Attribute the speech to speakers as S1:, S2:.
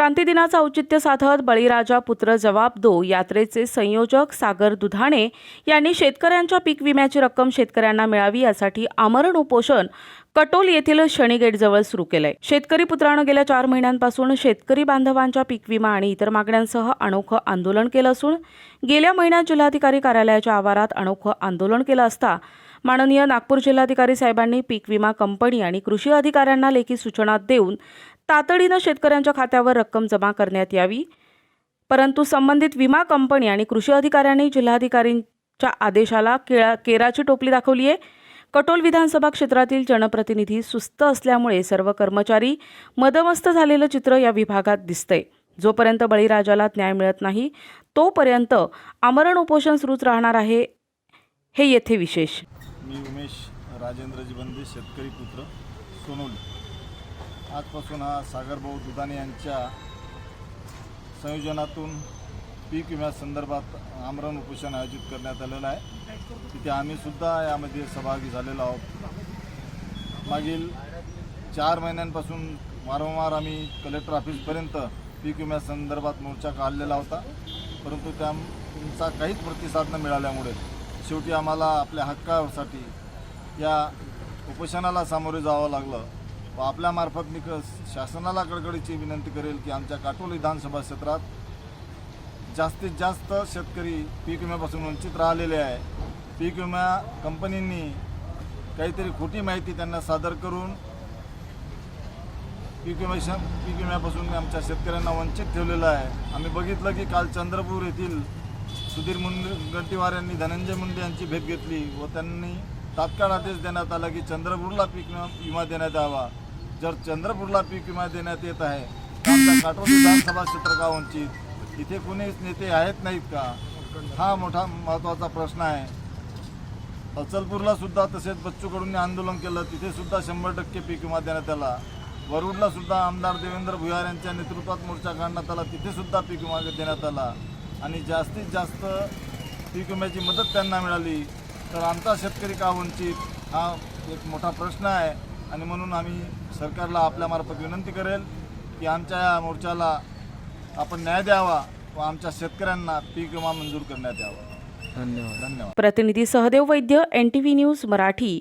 S1: क्रांतिदिनाचं औचित्य साधत बळीराजा पुत्र जवाब दो यात्रेचे संयोजक सागर दुधाणे यांनी शेतकऱ्यांच्या पीक विम्याची रक्कम शेतकऱ्यांना मिळावी यासाठी आमरण उपोषण कटोल येथील शनीगेटजवळ सुरू केलंय। शेतकरी पुत्रानं गेल्या 4 महिन्यांपासून शेतकरी बांधवांच्या पीक विमा आणि इतर मागण्यांसह अनोखं आंदोलन केलं असून गेल्या महिन्यात जिल्हाधिकारी कार्यालयाच्या आवारात अनोखं आंदोलन केलं असता माननीय नागपूर जिल्हाधिकारी साहेबांनी पीक विमा कंपनी आणि कृषी अधिकाऱ्यांना लेखी सूचना देऊन तातडीनं शेतकऱ्यांच्या खात्यावर रक्कम जमा करण्यात यावी, परंतु संबंधित विमा कंपनी आणि कृषी अधिकाऱ्यांनी जिल्हाधिकारींच्या आदेशाला केराची टोपली दाखवली आहे। कटोल विधानसभा क्षेत्रातील जनप्रतिनिधी सुस्त असल्यामुळे सर्व कर्मचारी मदमस्त झालेलं चित्र या विभागात दिसतंय। जोपर्यंत बळीराजाला न्याय मिळत नाही तोपर्यंत आमरण उपोषण सुरूच राहणार आहे, हे येथे विशेष।
S2: मी उमेश राजेंद्रजी बंदे, शेतकरी पुत्र, सोनवली। आजपासून हा सागरभाऊ दुधाणे यांच्या संयोजनातून पीक विम्यासंदर्भात आमरण उपोषण आयोजित करण्यात आलेलं आहे। तिथे आम्ही सुद्धा यामध्ये सहभागी झालेलो आहोत। मागील 4 महिन्यांपासून वारंवार आम्ही कलेक्टर ऑफिसपर्यंत पीक विम्यासंदर्भात मोर्चा काढलेला होता, परंतु त्यांचा काहीच प्रतिसाद न मिळाल्यामुळे शेवटी आम्हाला आपल्या हक्कासाठी या उपोषणाला सामोरे जावं लागलं व आपल्यामार्फत मी शासनाला कळकळीची विनंती करेल की आमच्या काटोल विधानसभा क्षेत्रात जास्तीत जास्त शेतकरी पीक विम्यापासून वंचित राहिलेले आहे। पीक विमा कंपनींनी काहीतरी खोटी माहिती त्यांना सादर करून पीक विम्यापासून आमच्या शेतकऱ्यांना वंचित ठेवलेलं आहे। आम्ही बघितलं की काल चंद्रपूर येथील सुधीर मुनगंटीवार यांनी धनंजय मुंडे यांची भेट घेतली व त्यांनी तात्काळ आदेश देण्यात आला की चंद्रपूरला पीक विमा देण्यात यावा। जर चंद्रपूरला पीक विमा देण्यात येत आहे तर आमच्या काटोल विधानसभा क्षेत्र का वंचित? इथे कोणीच नेते आहेत नाहीत का? हा मोठा महत्त्वाचा प्रश्न आहे। अचलपूरला सुद्धा तसेच बच्चू कडूंनी आंदोलन केलं, तिथे सुद्धा 100% पीक विमा देण्यात आला। वरुडला सुद्धा आमदार देवेंद्र भुयार यांच्या नेतृत्वात मोर्चा काढण्यात आला, तिथे सुद्धा पीक विमा देण्यात आला आणि जास्तीत जास्त पीक विम्याची मदत त्यांना मिळाली। तर आमचा शेतकरी का वंचित? हा एक मोठा प्रश्न आहे आणि म्हणून आम्ही सरकारला आपल्यामार्फत विनंती करेल की आमच्या या मोर्चाला आपण न्याय द्यावा व आमच्या शेतकऱ्यांना पीक विमा मंजूर करण्यात यावा। धन्यवाद।
S1: प्रतिनिधी सहदेव वैद्य, NTV न्यूज मराठी।